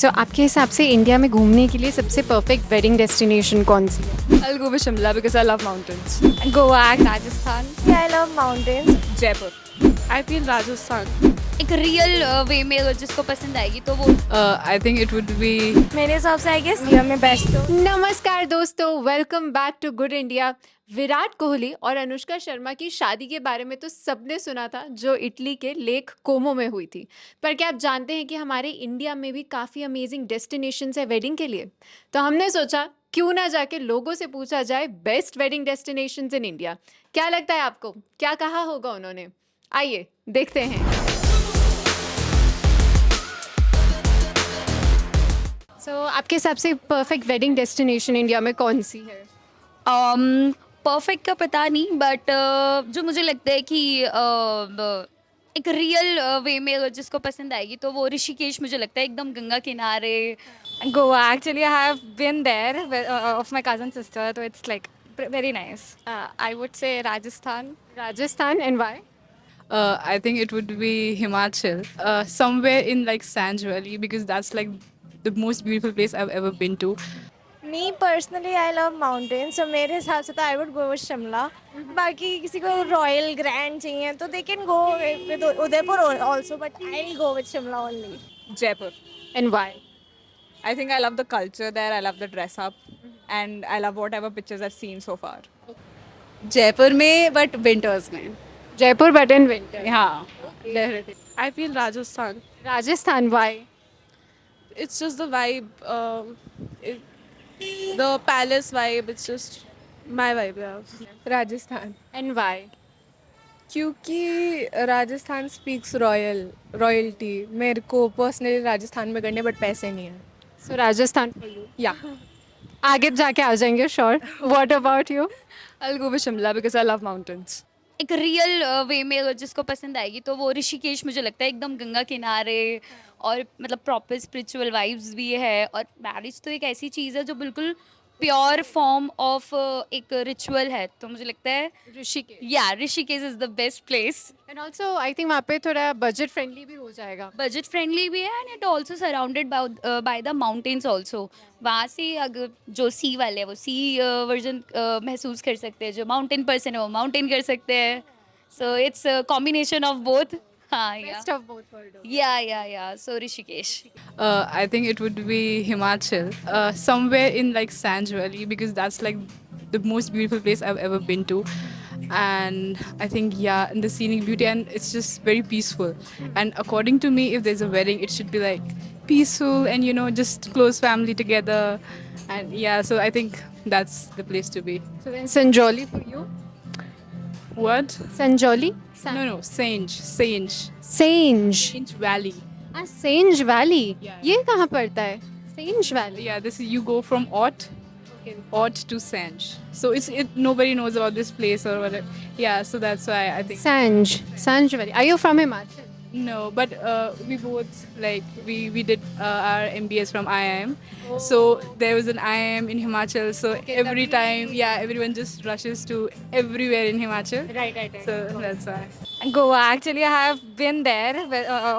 आपके हिसाब से इंडिया में घूमने के लिए सबसे परफेक्ट वेडिंग डेस्टिनेशन कौन सी है? I'll go with Shimla because I love mountains. Goa, Rajasthan. I love mountains. Jaipur. I feel Rajasthan. एक रियल वे में अगर जिसको पसंद आएगी तो वो I think it would be मेरे हिसाब से आई गेस इंडिया में बेस्ट हो। नमस्कार दोस्तों, welcome back to good India. Virat Kohli और अनुष्का शर्मा की शादी के बारे में तो सबने सुना था, जो इटली के लेक कोमो में हुई थी। पर क्या आप जानते हैं कि हमारे इंडिया में भी काफ़ी अमेजिंग डेस्टिनेशंस है वेडिंग के लिए? तो हमने सोचा क्यों ना जाके लोगों से पूछा जाए best wedding destinations in India. क्या लगता है आपको, क्या कहा होगा उन्होंने? आइए देखते हैं। आपके हिसाब से परफेक्ट वेडिंग डेस्टिनेशन इंडिया में कौन सी है? परफेक्ट का पता नहीं, बट जो मुझे लगता है कि एक रियल वे में अगर जिसको पसंद आएगी तो वो ऋषिकेश मुझे लगता है, एकदम गंगा किनारे। Goa, actually I have been there of my cousin sister, so it's like very nice. I would say Rajasthan. Rajasthan, and why? I think it would be Himachal, somewhere in like Sanj Valley because that's like the most beautiful place I've ever been to. Me personally I love mountains, so मेरे हिसाब से तो I would go with Shimla. बाकी किसी को royal grand चाहिए तो they can go with Udaipur also, but I'll go with Shimla only. Jaipur. And why? I think I love the culture there. I love the dress up, and I love whatever pictures I've seen so far. Jaipur में but winters में Jaipur but in winter. हाँ I feel Rajasthan. Rajasthan, why? It's just the vibe, the palace vibe. It's just my vibe, yeah. Rajasthan and why? क्योंकि Rajasthan speaks royalty. मेरे को personally Rajasthan में करने but पैसे नहीं है। सो राजस्थान फॉर यू। या आगे जाके आ जाएंगे, sure. What about you? I'll go with Shimla because I love mountains. एक रियल वे में अगर जिसको पसंद आएगी तो वो ऋषिकेश मुझे लगता है, एकदम गंगा किनारे, और मतलब प्रॉपर स्पिरिचुअल वाइब्स भी है। और मैरिज तो एक ऐसी चीज़ है जो बिल्कुल प्योर फॉर्म ऑफ एक रिचुअल है, तो मुझे लगता है ऋषिकेश। या Rishikesh is the best place. And also I think वहाँ पे थोड़ा बजट फ्रेंडली भी हो जाएगा। बजट फ्रेंडली भी है, and it also surrounded by the mountains also. वहाँ से अगर जो सी वाले हैं वो सी वर्जन महसूस कर सकते हैं, जो माउंटेन पर्सन है वो माउंटेन कर सकते हैं। So it's combination of both. हाँ, या बेस्ट ऑफ बोथ वर्ल्ड। या सो Rishikesh. I think it would be Himachal, somewhere in like Sanj Valley because that's like the most beautiful place I've ever been to. And I think, yeah, and the scenic beauty, and it's just very peaceful. And according to me, if there's a wedding, it should be like peaceful and, you know, just close family together. And yeah, so I think that's the place to be. So then Sanjoli for you? What? Sanjoli? No, Sanj. Sainz. Sanj Valley. Sainz valley, Yeah. ये कहाँ पड़ता है? Sainz valley. Yeah, this is, you go from Ott to Sanj. So nobody knows about this place or whatever. Yeah, so that's why I think. Sanj Valley. Are you from Himachal? No, but we both like we did our MBS from IIM. So there was an IIM in Himachal. So every time, yeah, everyone just rushes to everywhere in Himachal. Right. So that's why. Goa, actually I have been there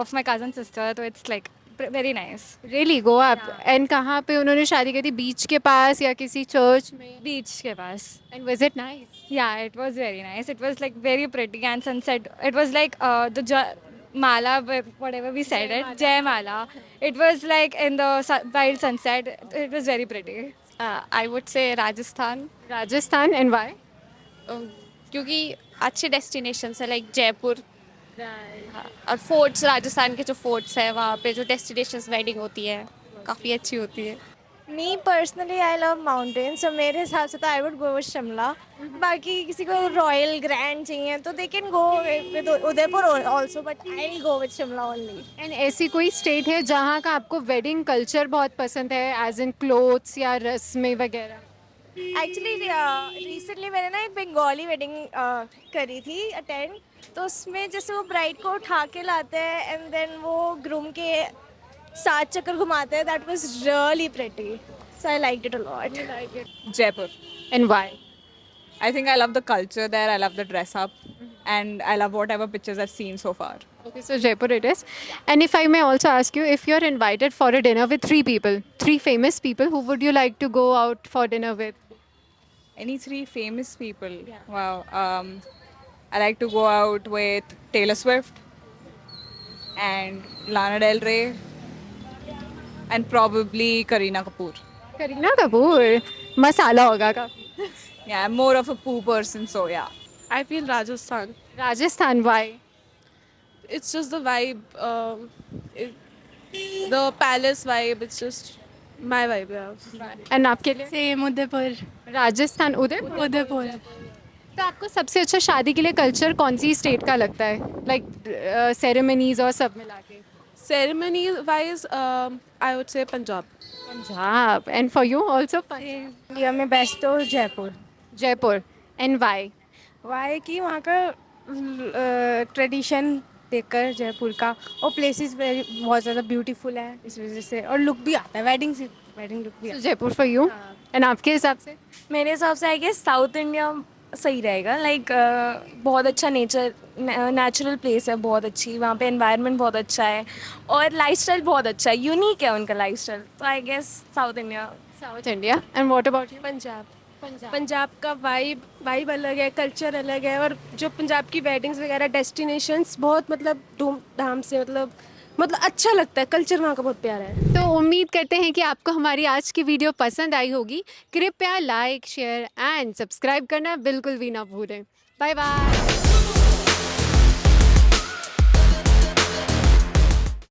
of my cousin sister, so it's like very nice. Really? Go up. And कहाँ पे उन्होंने शादी की थी? बीच के पास या किसी church में? Beach के पास। And was it nice? Yeah, it was very nice. It was like very pretty, and sunset. It was like Mala, whatever we said it, Jai Mala. It was like in the wild sunset. It was very pretty. I would say Rajasthan. Rajasthan, and why? क्योंकि अच्छे destinations है like Jaipur. हाँ, और forts, Rajasthan के जो forts है वहाँ पे जो डेस्टिनेशंस वेडिंग होती है काफ़ी अच्छी होती है। Me personally I love mountains, so मेरे हिसाब से तो I would go with Shimla. बाकी किसी को रॉयल ग्रैंड चाहिए तो they can go with Udaipur also, but I'll go with Shimla only. And ऐसी कोई स्टेट है जहाँ का आपको वेडिंग कल्चर बहुत पसंद है, एज इन क्लोथ्स या रस्में वगैरह? एक्चुअली रिसेंटली मैंने ना एक बंगाली वेडिंग करी थी अटेंड, तो उसमें जैसे वो ब्राइड को उठा के लाते हैं एंड देन वो ग्रूम के 7 चक्कर घुमाते हैं। That was really pretty, so I liked it a lot. Jaipur. And why? I think I love the culture there. I love the dress up, and I love whatever pictures I've seen so far. Okay, so Jaipur it is. And if I may also ask you, if you're invited for a dinner with three people, three famous people, who would you like to go out for dinner with? Any three famous people? Wow. I like to go out with Taylor Swift and Lana Del Rey and probably Kareena Kapoor. Kareena Kapoor मसाला होगा काफी. Yeah, I'm more of a poo person, so yeah. I feel Rajasthan. Rajasthan, why? It's just the vibe, the palace vibe. It's just my vibe, yeah. And आपके लिए? Same Udaipur Rajasthan, Udaipur. Udaipur तो आपको सबसे अच्छा शादी के लिए कल्चर कौन सी स्टेट का लगता है, लाइक सेरेमनीज और सब मिला के? Ceremony wise, I would say Punjab. Punjab. And for you also? India में बेस्ट तो Jaipur. Jaipur. And why? Why कि वहाँ का ट्रेडिशन देखकर जयपुर का, और प्लेसेस बहुत ज़्यादा ब्यूटीफुल है इस वजह से, और लुक भी आता है, वेडिंग लुक भी आता है। Jaipur for you. एंड आपके हिसाब से? मेरे हिसाब से आई गेस साउथ इंडिया सही रहेगा। लाइक बहुत अच्छा नेचुरल प्लेस है, बहुत अच्छी, वहाँ पे एनवायरनमेंट बहुत अच्छा है और लाइफस्टाइल बहुत अच्छा है, यूनिक है उनका लाइफस्टाइल, तो I guess south India. South India. And what about you? Punjab. Punjab. Punjab का वाइब अलग है, कल्चर अलग है, और जो पंजाब की वेडिंग्स वगैरह डेस्टिनेशंस बहुत मतलब धूमधाम से, मतलब अच्छा लगता है, कल्चर वहाँ का बहुत प्यारा है। तो उम्मीद करते हैं कि आपको हमारी आज की वीडियो पसंद आई होगी. कृपया लाइक, शेयर एंड सब्सक्राइब करना बिल्कुल भी ना भूलें. Bye bye.